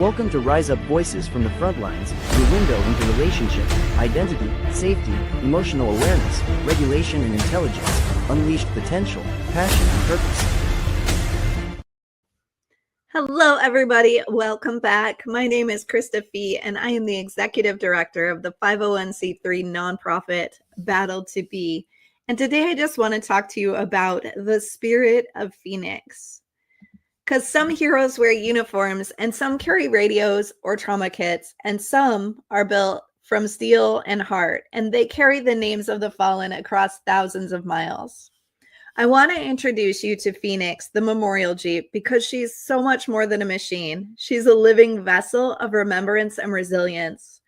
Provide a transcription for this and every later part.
Welcome to Rise Up Voices from the Front Lines, your window into relationship, identity, safety, emotional awareness, regulation and intelligence, unleashed potential, passion and purpose. Hello, everybody. Welcome back. My name is Krista Fee, and I am the Executive Director of the 501c3 nonprofit Battle to Be. And today I just want to talk to you about the spirit of Phoenix. Because some heroes wear uniforms and some carry radios or trauma kits, and some are built from steel and heart, and they carry the names of the fallen across thousands of miles. I want to introduce you to Phoenix, the Memorial Jeep, because she's so much more than a machine. She's a living vessel of remembrance and resilience.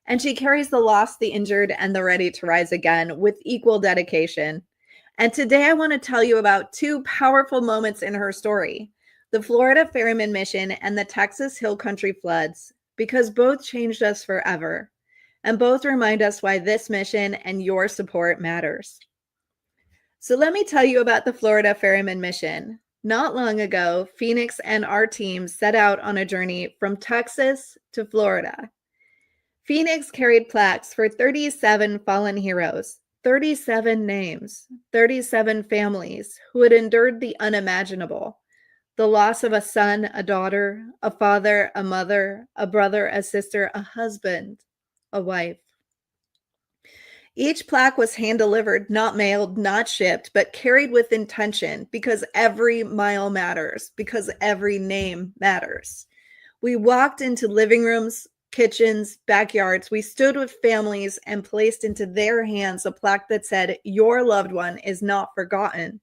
And she carries the lost, the injured, and the ready to rise again with equal dedication. And today I want to tell you about two powerful moments in her story: the Florida Ferryman Mission and the Texas Hill Country floods, because both changed us forever. And both remind us why this mission and your support matters. So let me tell you about the Florida Ferryman Mission. Not long ago, Phoenix and our team set out on a journey from Texas to Florida. Phoenix carried plaques for 37 fallen heroes, 37 names, 37 families who had endured the unimaginable: the loss of a son, a daughter, a father, a mother, a brother, a sister, a husband, a wife. Each plaque was hand-delivered, not mailed, not shipped, but carried with intention, because every mile matters, because every name matters. We walked into living rooms, kitchens, backyards. We stood with families and placed into their hands a plaque that said, "Your loved one is not forgotten.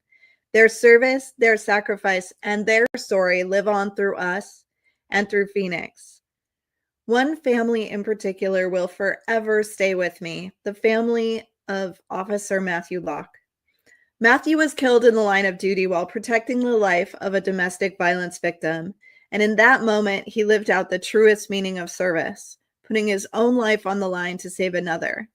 Their service, their sacrifice, and their story live on through us and through Phoenix." One family in particular will forever stay with me: the family of Officer Matthew Locke. Matthew was killed in the line of duty while protecting the life of a domestic violence victim. And in that moment, he lived out the truest meaning of service, putting his own life on the line to save another.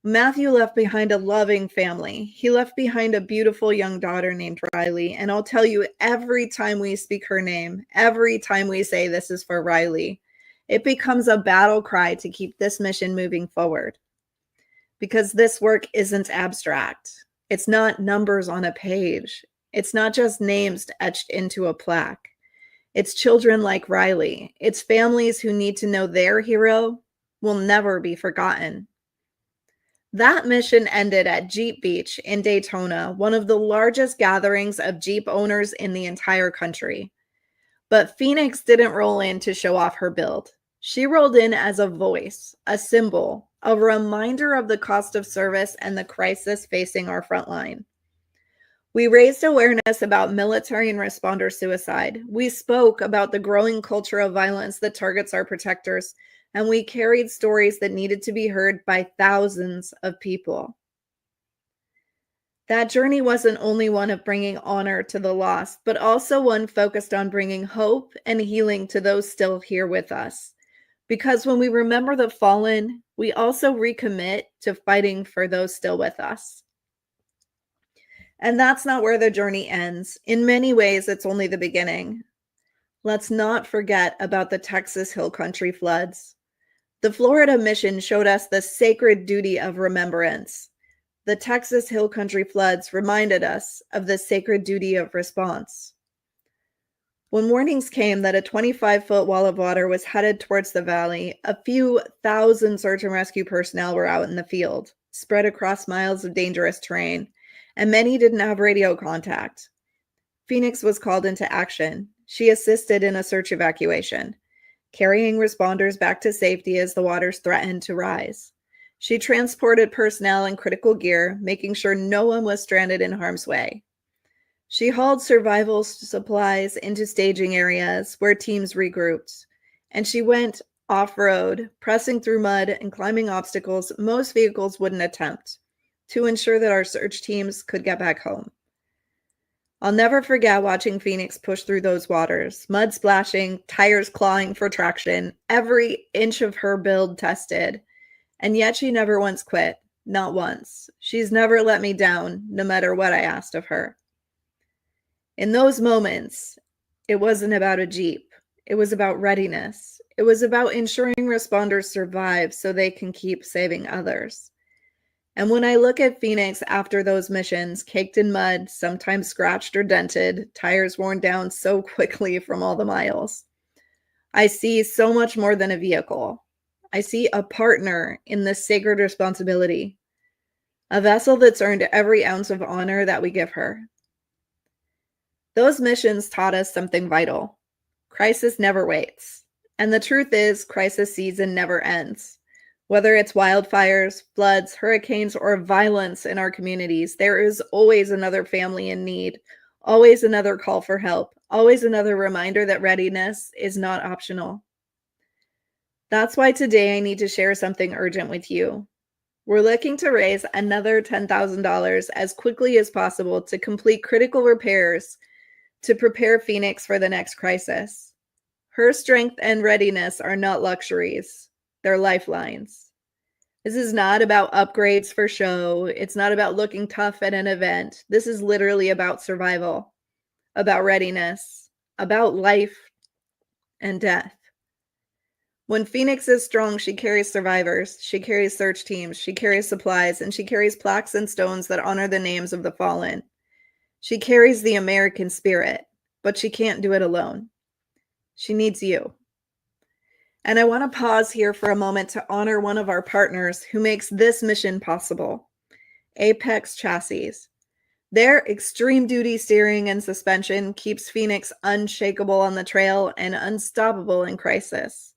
Matthew left behind a loving family. He left behind a beautiful young daughter named Riley. And I'll tell you, every time we speak her name, every time we say this is for Riley, it becomes a battle cry to keep this mission moving forward. Because this work isn't abstract. It's not numbers on a page. It's not just names etched into a plaque. It's children like Riley. It's families who need to know their hero will never be forgotten. That mission ended at Jeep Beach in Daytona, one of the largest gatherings of Jeep owners in the entire country. But Phoenix didn't roll in to show off her build. She rolled in as a voice, a symbol, a reminder of the cost of service and the crisis facing our front line. We raised awareness about military and responder suicide. We spoke about the growing culture of violence that targets our protectors, and we carried stories that needed to be heard by thousands of people. That journey wasn't only one of bringing honor to the lost, but also one focused on bringing hope and healing to those still here with us. Because when we remember the fallen, we also recommit to fighting for those still with us. And that's not where the journey ends. In many ways, it's only the beginning. Let's not forget about the Texas Hill Country floods. The Florida Mission showed us the sacred duty of remembrance. The Texas Hill Country floods reminded us of the sacred duty of response. When warnings came that a 25-foot wall of water was headed towards the valley, a few thousand search and rescue personnel were out in the field, spread across miles of dangerous terrain, and many didn't have radio contact. Phoenix was called into action. She assisted in a search evacuation, carrying responders back to safety as the waters threatened to rise. She transported personnel and critical gear, making sure no one was stranded in harm's way. She hauled survival supplies into staging areas where teams regrouped, and she went off-road, pressing through mud and climbing obstacles most vehicles wouldn't attempt, to ensure that our search teams could get back home. I'll never forget watching Phoenix push through those waters, mud splashing, tires clawing for traction, every inch of her build tested. And yet she never once quit, not once. She's never let me down, no matter what I asked of her. In those moments, it wasn't about a Jeep. It was about readiness. It was about ensuring responders survive so they can keep saving others. And when I look at Phoenix after those missions, caked in mud, sometimes scratched or dented, tires worn down so quickly from all the miles, I see so much more than a vehicle. I see a partner in this sacred responsibility, a vessel that's earned every ounce of honor that we give her. Those missions taught us something vital. Crisis never waits. And the truth is, crisis season never ends. Whether it's wildfires, floods, hurricanes, or violence in our communities, there is always another family in need, always another call for help, always another reminder that readiness is not optional. That's why today I need to share something urgent with you. We're looking to raise another $10,000 as quickly as possible to complete critical repairs to prepare Phoenix for the next crisis. Her strength and readiness are not luxuries. They're lifelines. This is not about upgrades for show. It's not about looking tough at an event. This is literally about survival, about readiness, about life and death. When Phoenix is strong, she carries survivors, she carries search teams, she carries supplies, and she carries plaques and stones that honor the names of the fallen. She carries the American spirit, but she can't do it alone. She needs you. And I want to pause here for a moment to honor one of our partners who makes this mission possible, Apex Chassis. Their extreme duty steering and suspension keeps Phoenix unshakable on the trail and unstoppable in crisis.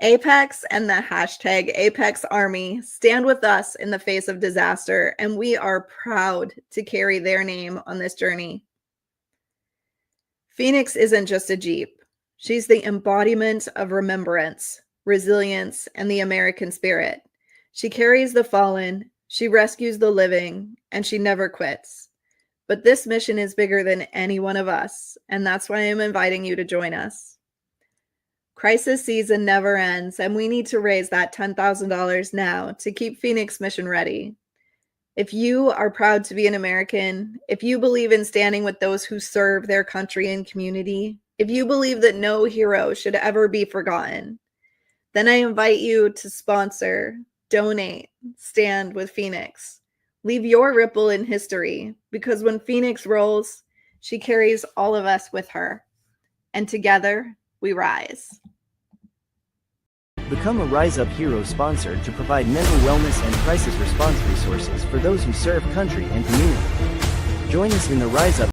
Apex and the hashtag Apex Army stand with us in the face of disaster, and we are proud to carry their name on this journey. Phoenix isn't just a Jeep. She's the embodiment of remembrance, resilience, and the American spirit. She carries the fallen, she rescues the living, and she never quits. But this mission is bigger than any one of us, and that's why I'm inviting you to join us. Crisis season never ends, and we need to raise that $10,000 now to keep Phoenix mission ready. If you are proud to be an American, if you believe in standing with those who serve their country and community, if you believe that no hero should ever be forgotten, then I invite you to sponsor, donate, stand with Phoenix. Leave your ripple in history, because when Phoenix rolls, she carries all of us with her. And together, we rise. Become a Rise Up Hero sponsor to provide mental wellness and crisis response resources for those who serve country and community. Join us in the Rise Up